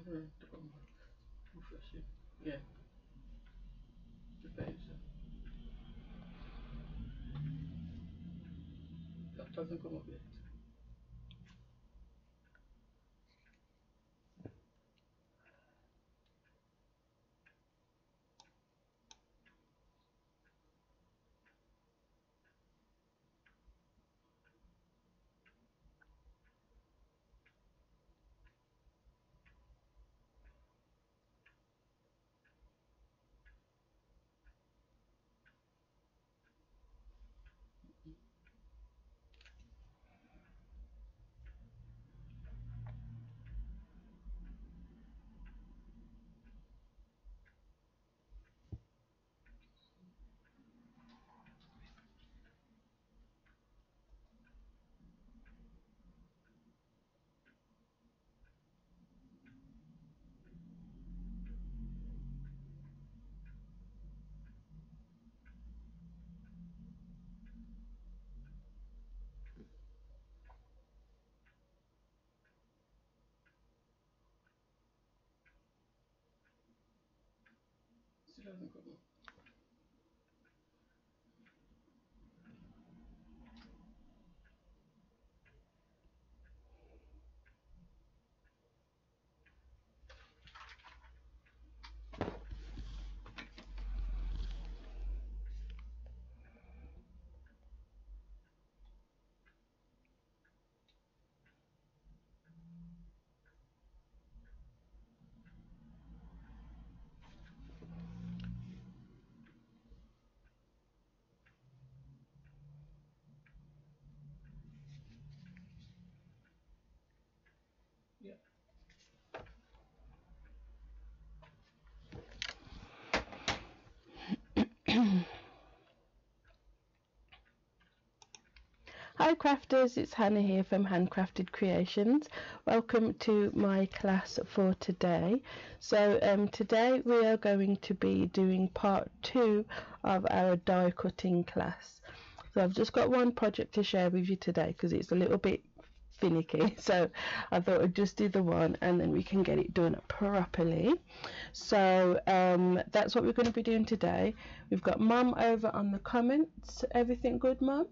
Yeah, that doesn't come up yet. Still hasn't come up. Yeah. Hi crafters, it's Hannah here from Handcrafted Creations. Welcome to my class for today. So today we are going to be doing part 2 of our die cutting class. So I've just got one project to share with you today because it's a little bit finicky, so I thought I'd just do the one and then we can get it done properly. So that's what we're going to be doing today. We've got Mum over on the comments. Everything good, Mum?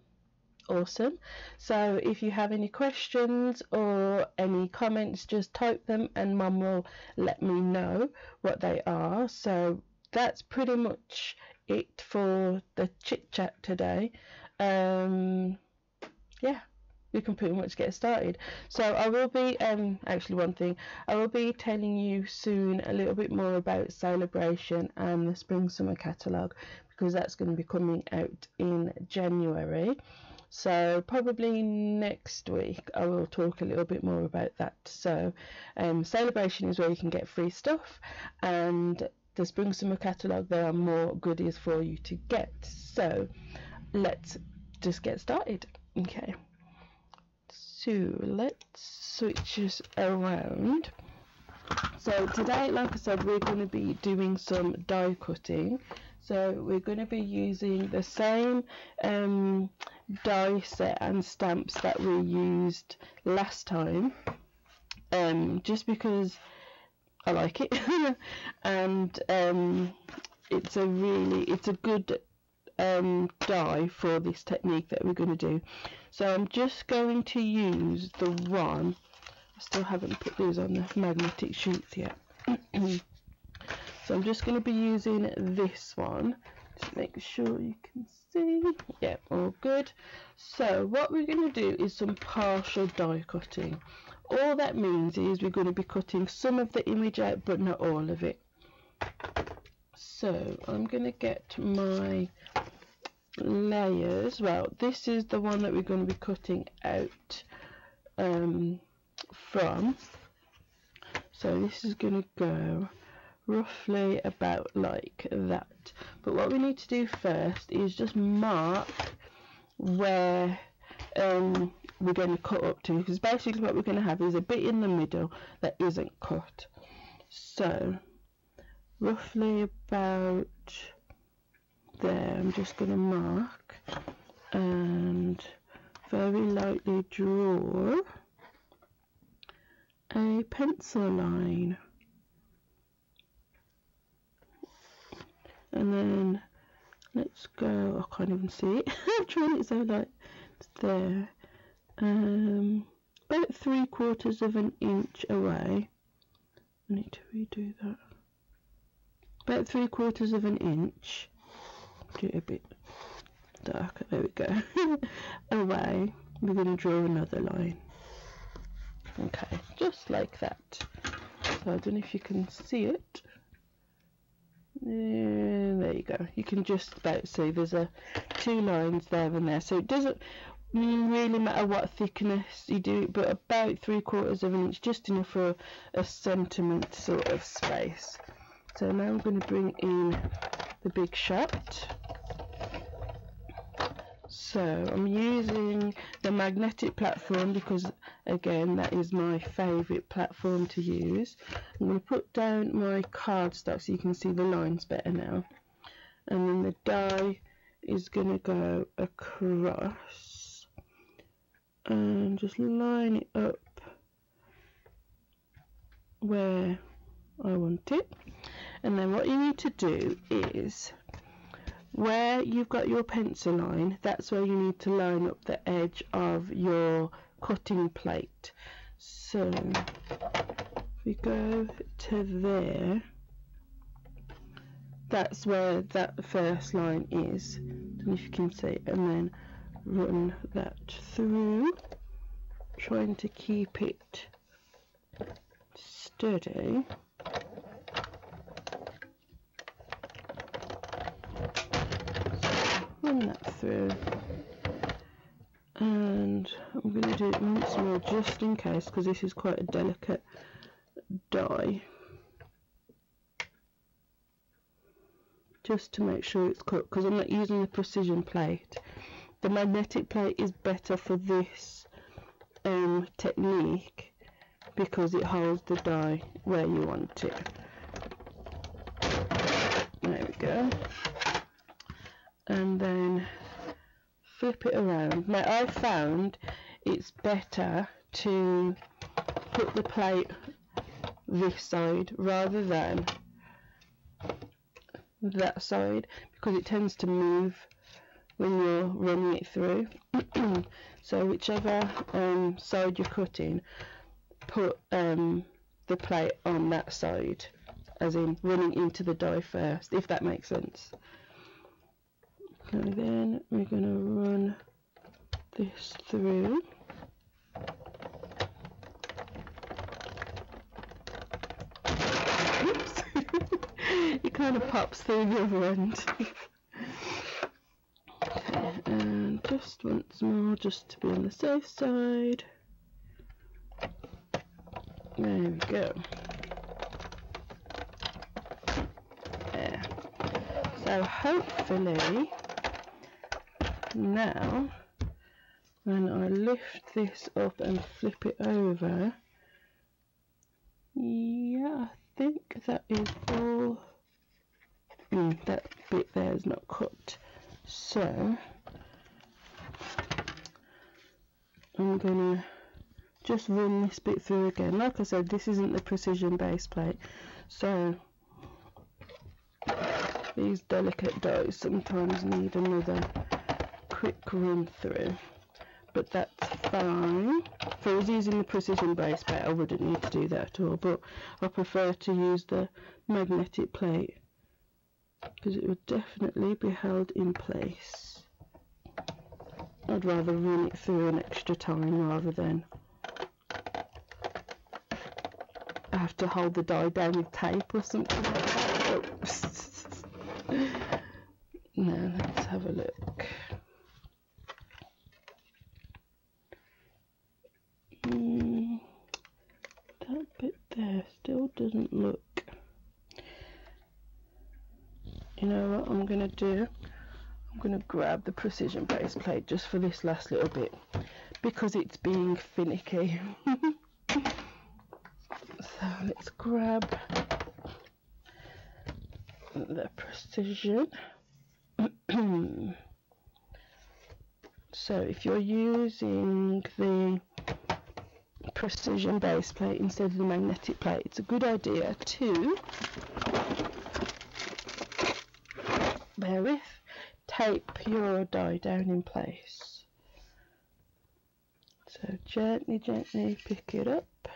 Awesome. So if you have any questions or any comments, just type them and Mum will let me know what they are. So that's pretty much it for the chit chat today. Yeah, we can pretty much get started. So I will be actually one thing, I will be telling you soon a little bit more about Celebration and the Spring Summer catalogue, because that's going to be coming out in January. So probably next week I will talk a little bit more about that. So Celebration is where you can get free stuff, and the Spring Summer catalogue, there are more goodies for you to get. So let's just get started. Okay, so let's switch this around. So today, like I said, we're going to be doing some die cutting. So we're going to be using the same die set and stamps that we used last time, just because I like it and it's a good die for this technique that we're going to do. So I'm just going to use the one, I still haven't put these on the magnetic sheets yet. So I'm just going to be using this one. Just make sure you can see. Yeah, all good. So what we're going to do is some partial die cutting. All that means is we're going to be cutting some of the image out, but not all of it. So I'm going to get my layers. Well, this is the one that we're going to be cutting out from. So this is going to go roughly about like that. But what we need to do first is just mark where we're going to cut up to, because basically what we're going to have is a bit in the middle that isn't cut. So roughly about there, I'm just going to mark and very lightly draw a pencil line. and then let's go, I can't even see it. I'm trying it so like it's there. About 3/4 of an inch away. I need to redo that. About 3/4 of an inch. Do it a bit darker, there we go. Away, we're going to draw another line. Okay, just like that. So I don't know if you can see it. There you go. You can just about see there's 2 lines there and there. So it doesn't really matter what thickness you do it, but about 3/4 of an inch, just enough for a centimetre sort of space. So now I'm going to bring in the big shot. So I'm using the magnetic platform because again that is my favourite platform to use. I'm going to put down my cardstock so you can see the lines better now, and then the die is going to go across and just line it up where I want it. And then what you need to do is, where you've got your pencil line, that's where you need to line up the edge of your cutting plate. So if we go to there, that's where that first line is, and if you can see, and then run that through, trying to keep it steady. Run that through, and I'm going to do it once more just in case, because this is quite a delicate die, just to make sure it's cut, because I'm not using the precision plate. The magnetic plate is better for this technique because it holds the die where you want it. There we go. And then flip it around. Now I found it's better to put the plate this side rather than that side, because it tends to move when you're running it through. So whichever side you're cutting, put the plate on that side, as in running into the die first, if that makes sense. And then we're going to run this through. Oops. It kind of pops through the other end. Okay, and just once more, just to be on the safe side. There we go. There. So hopefully now when I lift this up and flip it over, yeah, I think that is all. That bit there is not cut, so I'm gonna just run this bit through again. Like I said, this isn't the precision base plate, so these delicate dies sometimes need another quick run through, but that's fine. If I was using the precision base plate, I wouldn't need to do that at all, but I prefer to use the magnetic plate because it would definitely be held in place. I'd rather run it through an extra time rather than have to hold the die down with tape or something like that. Oops. Now let's have a look. That bit there still doesn't look. You know what I'm gonna do? I'm gonna grab the precision base plate just for this last little bit because it's being finicky. So let's grab the precision. So if you're using the precision base plate instead of the magnetic plate, it's a good idea to bear with, tape your die down in place. So gently pick it up.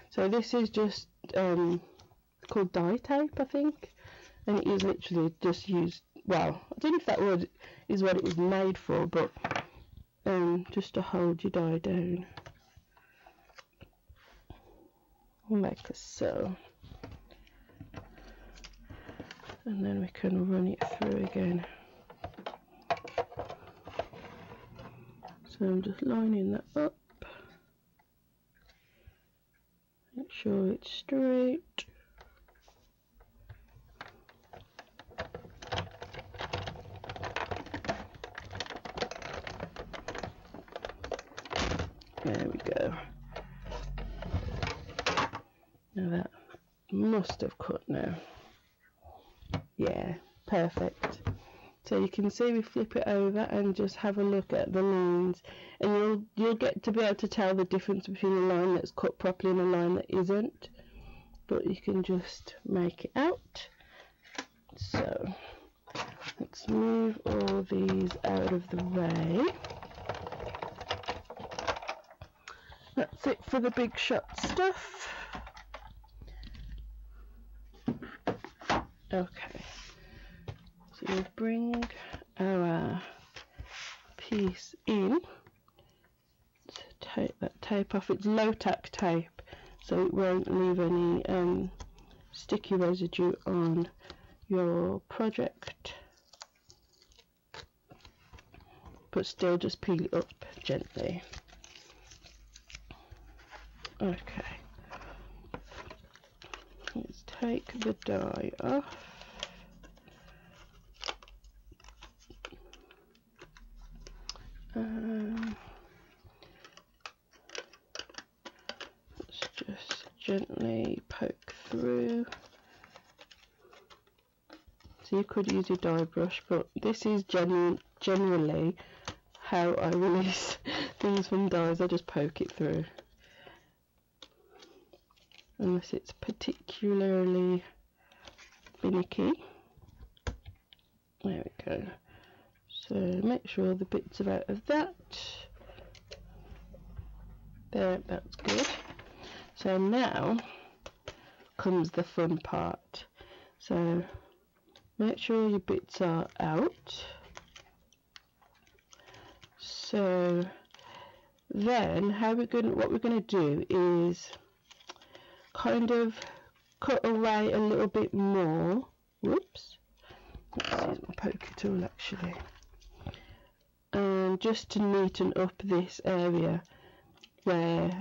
So this is just called die tape, I think, and it is literally just used, well, I don't know if that word is what it was made for, but just to hold your die down, like so, and then we can run it through again. So I'm just lining that up, make sure it's straight. There we go. Now that must have cut now. Yeah, perfect. So you can see we flip it over and just have a look at the lines, and you'll get to be able to tell the difference between a line that's cut properly and a line that isn't. But you can just make it out. So let's move all these out of the way. That's it for the big shot stuff. Okay, so we'll bring our piece in to take that tape off. It's low tack tape, so it won't leave any sticky residue on your project, but still just peel it up gently. Okay, let's take the die off. Let's just gently poke through. So you could use a die brush, but this is generally how I release things from dies. I just poke it through, unless it's particularly finicky. There we go. So make sure the bits are out of that. There, that's good. So now comes the fun part. So make sure your bits are out. So then what we're going to do is kind of cut away a little bit more. Whoops. Let's use my poker tool actually. And just to neaten up this area where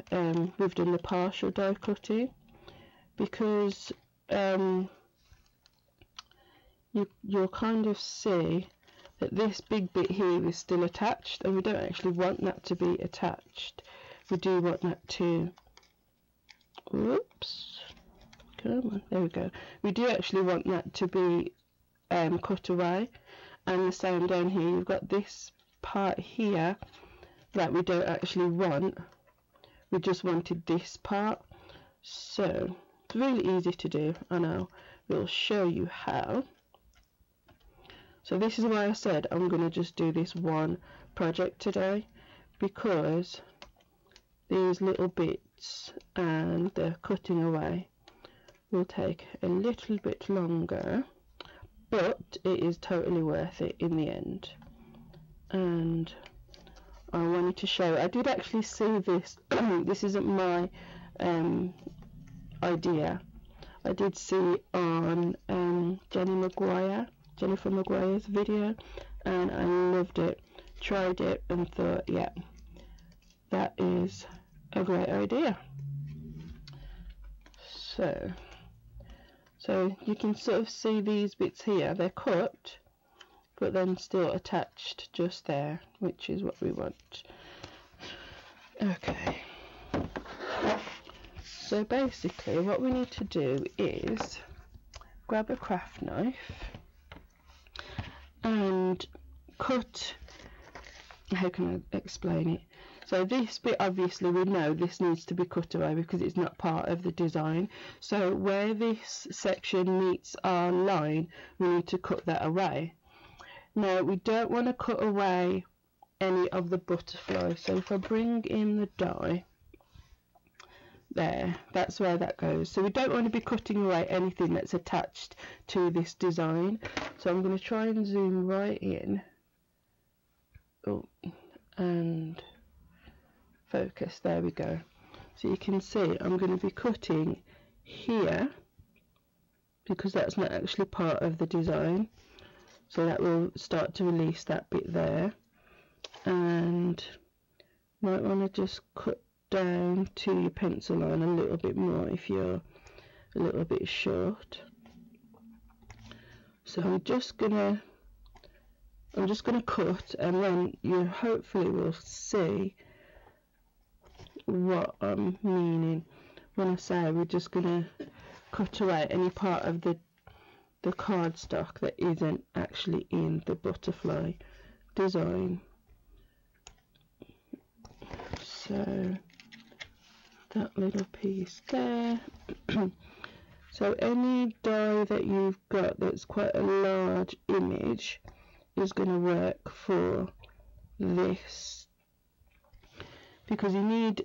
we've done the partial die cutting, because you'll kind of see that this big bit here is still attached, and we don't actually want that to be attached. We do want that to, whoops, come on, there we go. We do actually want that to be cut away, and the same down here. You've got this part here that we don't actually want, we just wanted this part. So it's really easy to do, and I will show you how. So this is why I said I'm going to just do this one project today, because these little bits and the cutting away will take a little bit longer, but it is totally worth it in the end. And I wanted to show, I did actually see this, this isn't my idea, I did see on Jennifer Maguire's video, and I loved it, tried it and thought, yeah, that is a great idea. So you can sort of see these bits here, they're cut but then still attached just there, which is what we want. Okay, so basically what we need to do is grab a craft knife and cut, how can I explain it? So this bit, obviously we know this needs to be cut away because it's not part of the design. So where this section meets our line, we need to cut that away. Now we don't want to cut away any of the butterfly, so if I bring in the die, there, that's where that goes. So we don't want to be cutting away anything that's attached to this design. So I'm going to try and zoom right in. Oh, and focus, there we go. So you can see I'm going to be cutting here because that's not actually part of the design. So that will start to release that bit there. And might want to just cut down to your pencil line a little bit more if you're a little bit short. So I'm just gonna cut, and then you hopefully will see what I'm meaning when I say we're just gonna cut away any part of the cardstock that isn't actually in the butterfly design. So that little piece there. So any die that you've got that's quite a large image is going to work for this, because you need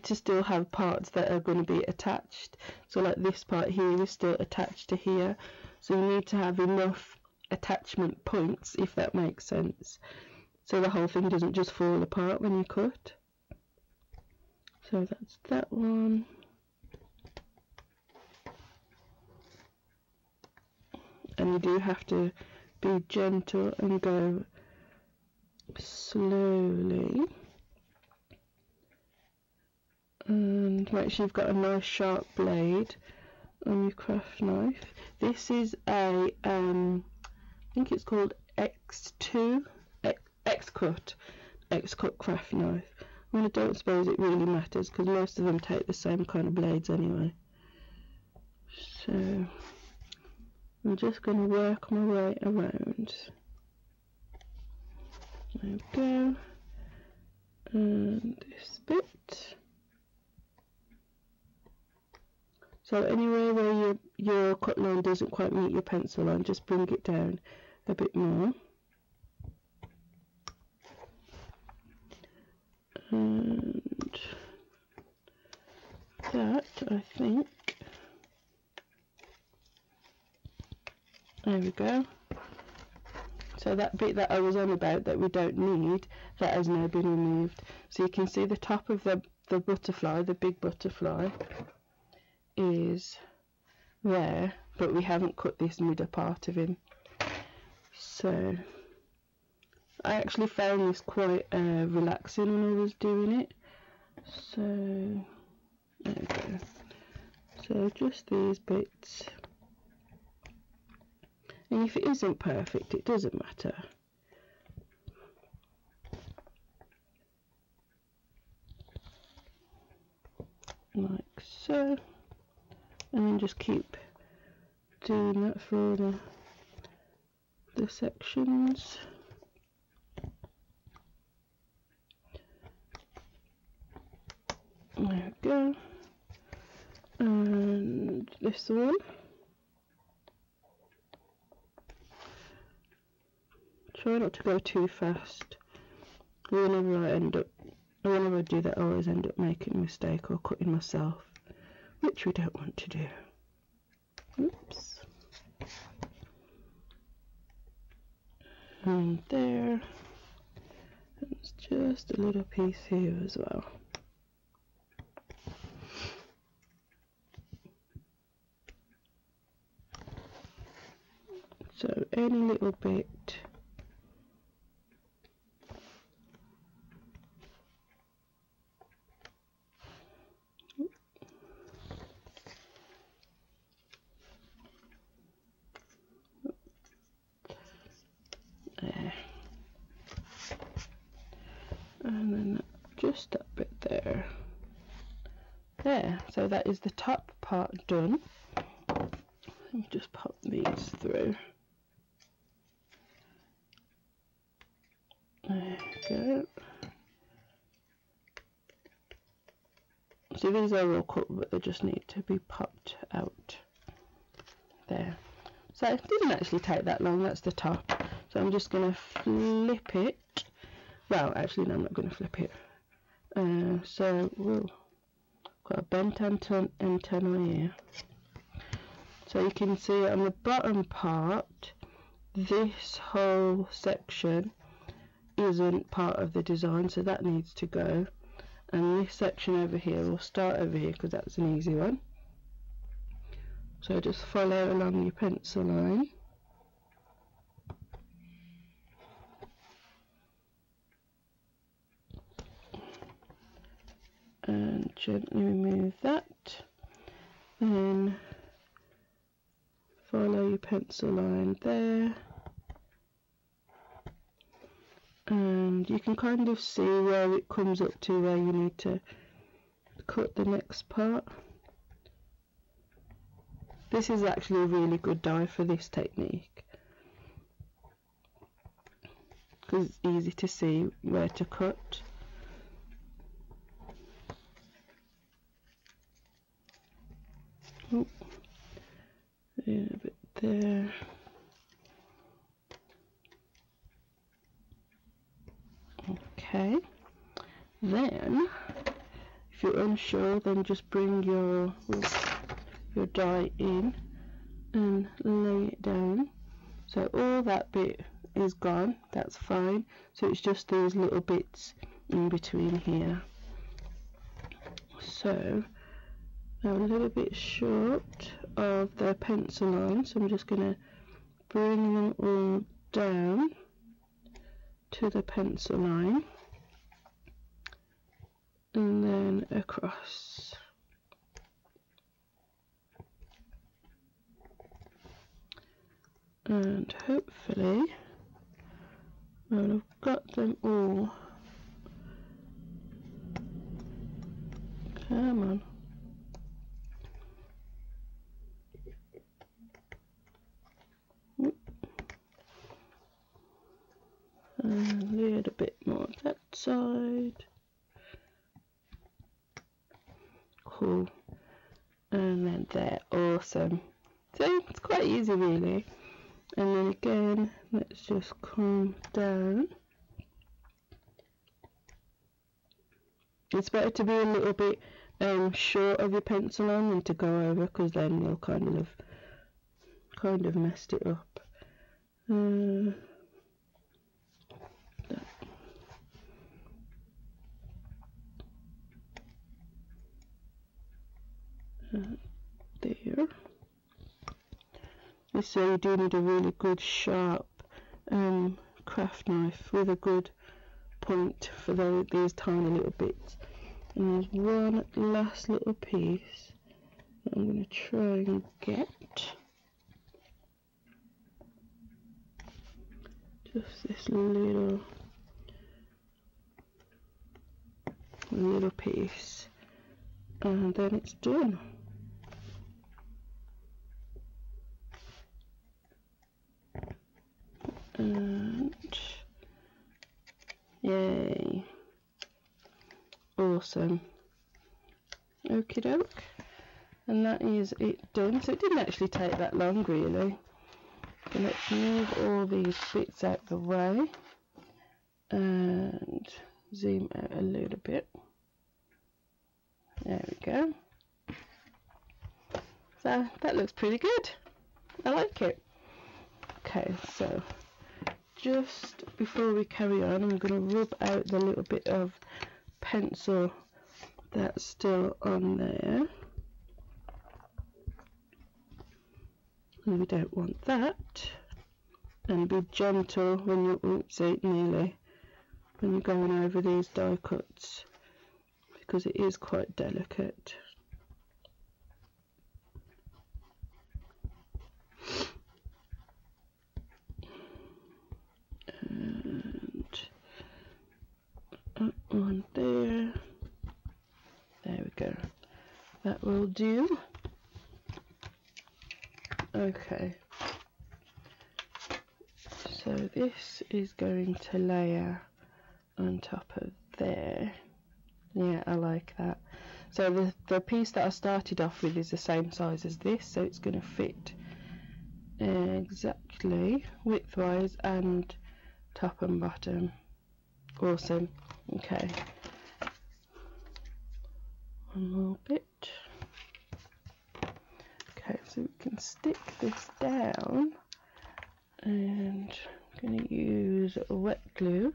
to still have parts that are going to be attached. So like this part here is still attached to here, so you need to have enough attachment points, if that makes sense, so the whole thing doesn't just fall apart when you cut. So that's that one. And you do have to be gentle and go slowly. And make sure you've got a nice sharp blade on your craft knife. This is a, I think it's called X-Cut craft knife. Well, I don't suppose it really matters because most of them take the same kind of blades anyway. So I'm just going to work my way around. There we go. And this bit. So anywhere where your cut line doesn't quite meet your pencil line, just bring it down a bit more. And that, I think, there we go. So that bit that I was on about that we don't need, that has now been removed. So you can see the top of the butterfly, the big butterfly, is there, but we haven't cut this middle part of him. So I actually found this quite relaxing when I was doing it. So there we go. So just these bits. And if it isn't perfect, it doesn't matter. Like so. And then just keep doing that for all the sections. There we go. And this one. Try not to go too fast. Whenever I do that, I always end up making a mistake or cutting myself, which we don't want to do. Oops. And there. There's just a little piece here as well. So any little bit. There. And then just that bit there. There, so that is the top part done. Let me just pop these through. There we go. So these are all cut, but they just need to be popped out. There. So it didn't actually take that long, that's the top. So I'm just going to flip it. Well, actually, no, I'm not going to flip it. So we've got a bent antenna here. So you can see on the bottom part, this whole section isn't part of the design, so that needs to go. And this section over here, we'll start over here because that's an easy one. So just follow along your pencil line. And gently remove that. Then follow your pencil line there. And you can kind of see where it comes up to where you need to cut the next part. This is actually a really good die for this technique because it's easy to see where to cut. Oh, a little bit there. Okay, then if you're unsure, then just bring your die in and lay it down. So all that bit is gone, that's fine. So it's just these little bits in between here. So I'm a little bit short of the pencil line, so I'm just going to bring them all down to the pencil line and then across. And hopefully, when I've got them all, come on. And a little bit more on that side. Cool. And then there, awesome. So it's quite easy really. And then again, let's just come down. It's better to be a little bit short of your pencil line than to go over, because then you'll kind of messed it up. There. So you do need a really good sharp craft knife with a good point for these tiny little bits. And there's one last little piece that I'm going to try and get. Just this little piece, and then it's done. And yay, awesome. Okie doke, and that is it done. So it didn't actually take that long really. So let's move all these bits out the way and zoom out a little bit. There we go. So that looks pretty good. I like it. Okay, so just before we carry on, I'm going to rub out the little bit of pencil that's still on there. And we don't want that. And be gentle when you're, when you're going over these die cuts, because it is quite delicate. And up one there. There we go. That will do. Okay. So this is going to layer on top of there. Yeah, I like that. So the piece that I started off with is the same size as this, so it's going to fit exactly widthwise and top and bottom. Awesome. Okay, one more bit. Okay, so we can stick this down, and I'm going to use wet glue.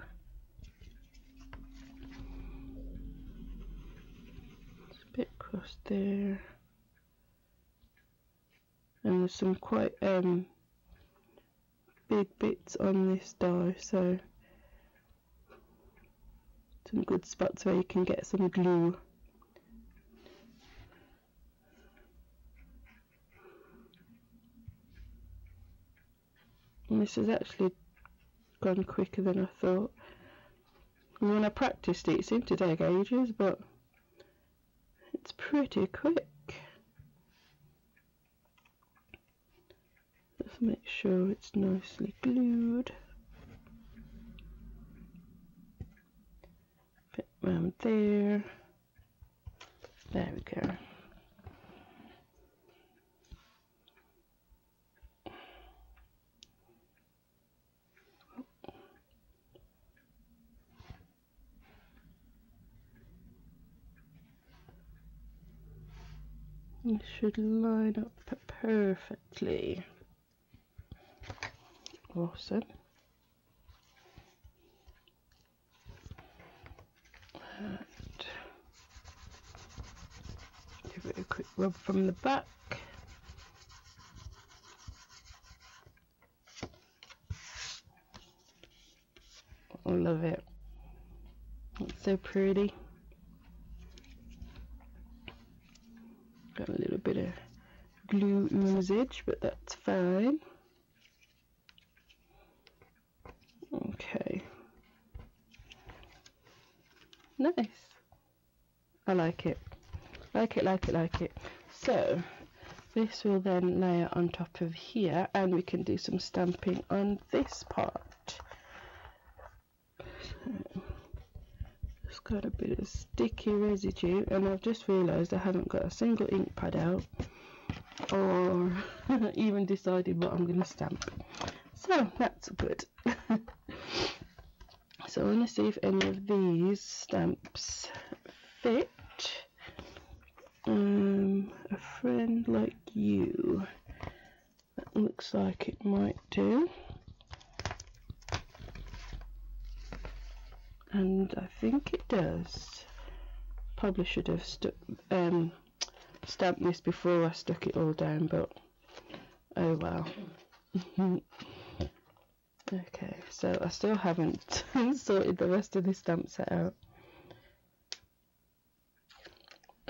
It's a bit across there, and there's some quite big bits on this die, so some good spots where you can get some glue. And this has actually gone quicker than I thought. And when I practiced it, it seemed to take ages, but it's pretty quick. Just make sure it's nicely glued. Bit round there. There we go. It should line up perfectly. Awesome. And give it a quick rub from the back. I love it. It's so pretty. Got a little bit of glue oozage, but that's fine. Okay. Nice. I like it. Like it. So this will then layer on top of here, and we can do some stamping on this part. So, just got a bit of sticky residue, and I've just realised I haven't got a single ink pad out, or even decided what I'm going to stamp. So that's good. So I want to see if any of these stamps fit. A friend like you. That looks like it might do. And I think it does. Probably should have stamped this before I stuck it all down, but oh well. Okay, so I still haven't sorted the rest of the stamp set out.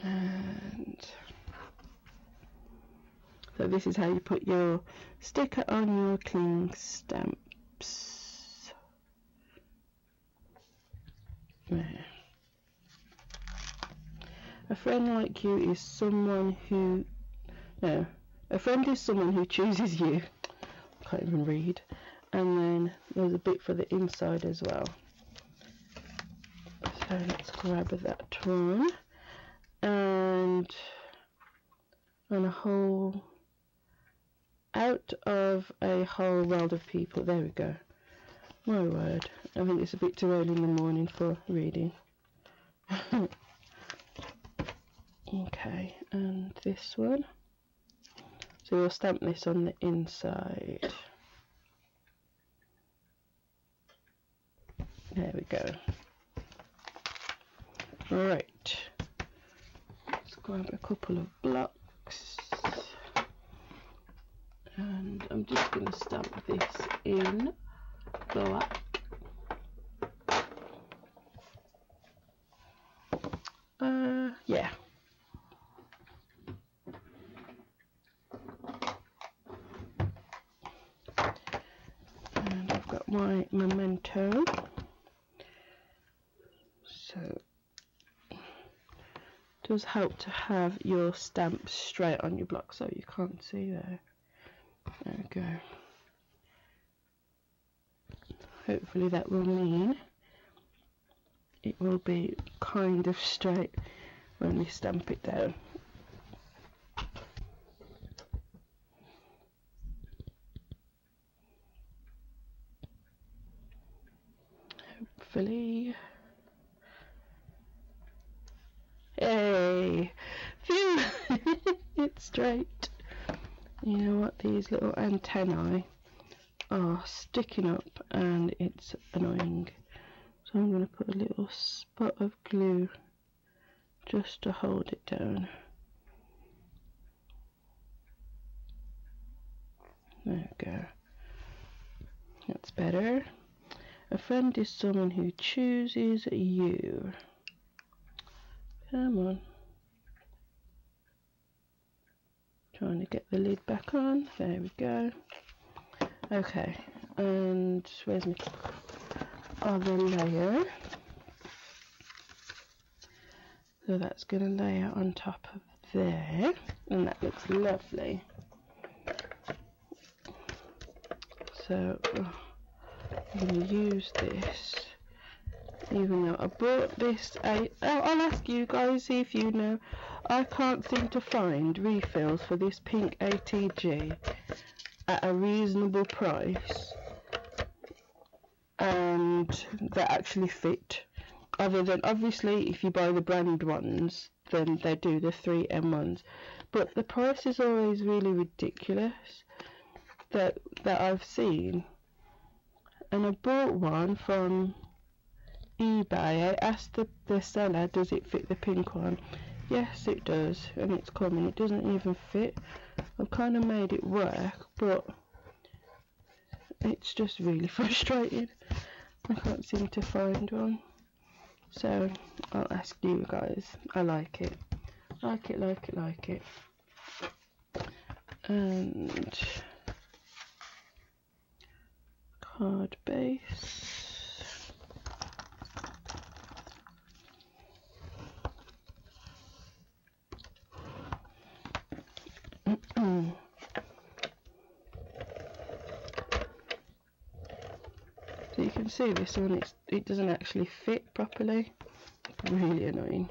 And so this is how you put your sticker on your cling stamps. There. A friend like you is someone who... No, a friend is someone who chooses you. I can't even read. And then there's a bit for the inside as well. So let's grab that one. And on a whole, out of a whole world of people. There we go. My word. I think it's a bit too early in the morning for reading. Okay, and this one. So we'll stamp this on the inside. There we go. Right. Let's grab a couple of blocks. And I'm just going to stamp this in black. Yeah. And I've got my memento. So it does help to have your stamps straight on your block so you can't see there. There we go. Hopefully that will mean it will be kind of straight when we stamp it down. hopefully. Hey! Phew! It's straight. You know what? These little antennae are sticking up and it's annoying. So I'm going to put a little spot of glue just to hold it down. There we go. That's better. A friend is someone who chooses you. Come on. Trying to get the lid back on. There we go. Okay. And where's my other layer? So that's going to layer on top of there. And that looks lovely. So I'm going to use this, even though I bought this. I'll ask you guys, see if you know. I can't seem to find refills for this pink ATG at a reasonable price and that actually fit. Other than obviously if you buy the brand ones, then they do the 3M ones, but the price is always really ridiculous that I've seen. And I bought one from eBay. I asked the seller, does it fit the pink one? Yes, it does, and it's coming. It doesn't even fit. I've kind of made it work, but it's just really frustrating. I can't seem to find one. So I'll ask you guys. I like it. Like it, like it, like it. And card base. So you can see this one, it doesn't actually fit properly. Really annoying.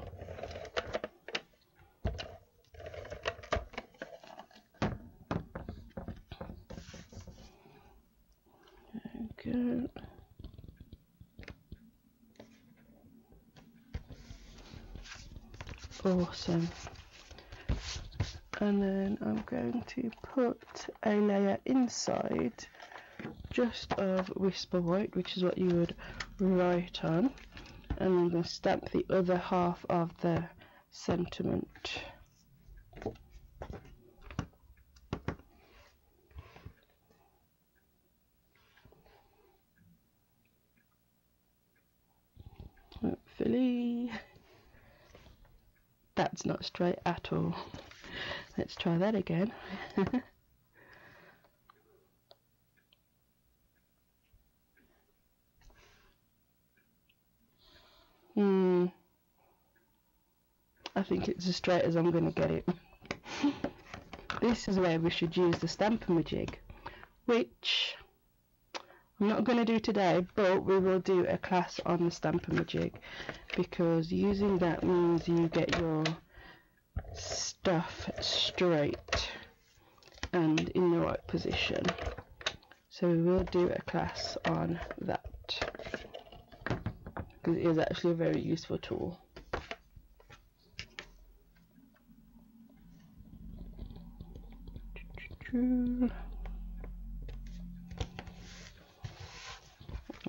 There we go. Awesome. And then I'm going to put a layer inside just of Whisper White, which is what you would write on, and I'm going to stamp the other half of the sentiment. Hopefully that's not straight at all. Let's try that again. I think it's as straight as I'm going to get it. This is where we should use the Stamp-A-Majig, which I'm not going to do today, but we will do a class on the Stamp-A-Majig, because using that means you get your stuff straight and in the right position. So we will do a class on that, because it is actually a very useful tool. There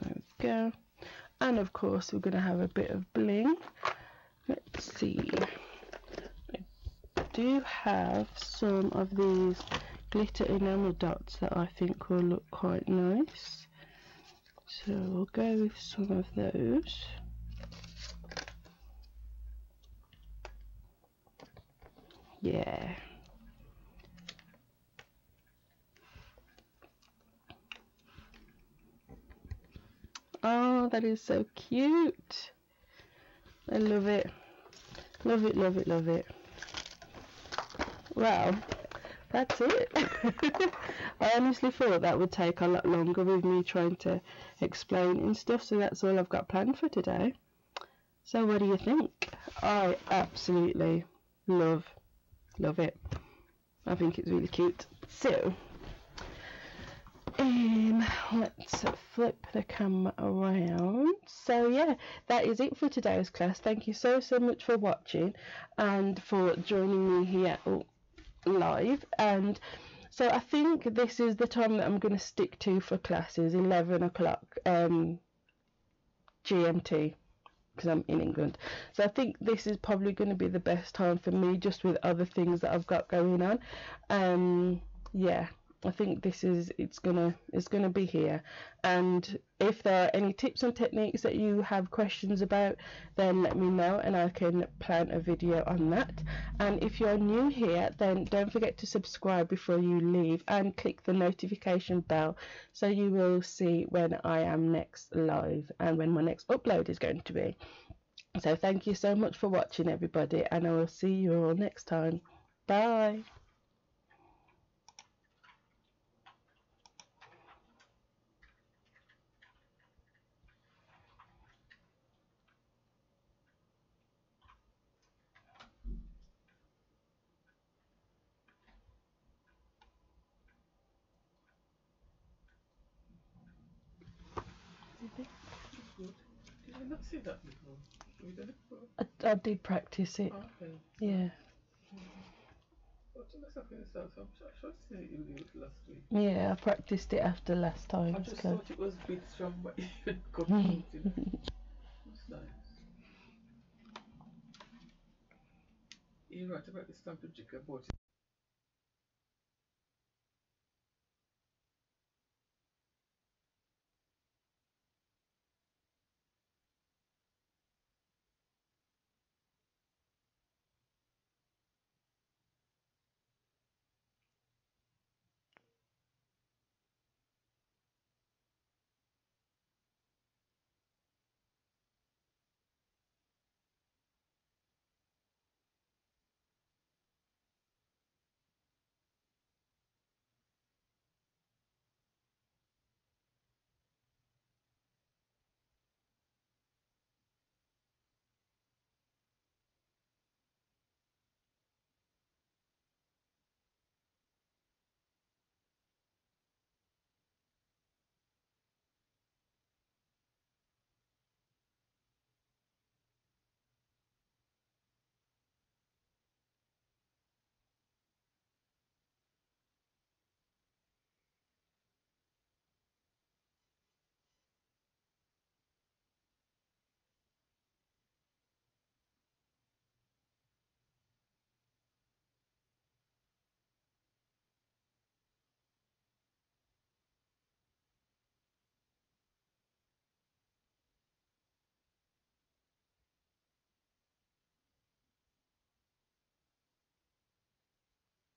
we go. And of course we're going to have a bit of bling. Let's see. I do have some of these glitter enamel dots that I think will look quite nice. So we'll go with some of those. Yeah. Oh, that is so cute. I love it. Love it, love it, love it. Wow, that's it. I honestly thought that would take a lot longer with me trying to explain and stuff, so that's all I've got planned for today. So what do you think? I absolutely love it. I think it's really cute. So, let's flip the camera around. So yeah, that is it for today's class. Thank you so much for watching and for joining me here live. And so I think this is the time that I'm going to stick to for classes, 11 o'clock GMT, because I'm in England. So I think this is probably going to be the best time for me, just with other things that I've got going on. Yeah, I think it's gonna be here. And if there are any tips and techniques that you have questions about, then let me know and I can plan a video on that. And if you're new here, then don't forget to subscribe before you leave and click the notification bell so you will see when I am next live and when my next upload is going to be. So thank you so much for watching, everybody, and I will see you all next time. Bye. Good. Did I not see that before? Have you done it before? I did practice it. Oh, okay. Yeah. Well, to myself in the south, I'm sure I've seen it you did it last week. Yeah, I practiced it after last time. I just thought it was a bit strong, but you got it. It's nice. You're right about the stamp of Jacob.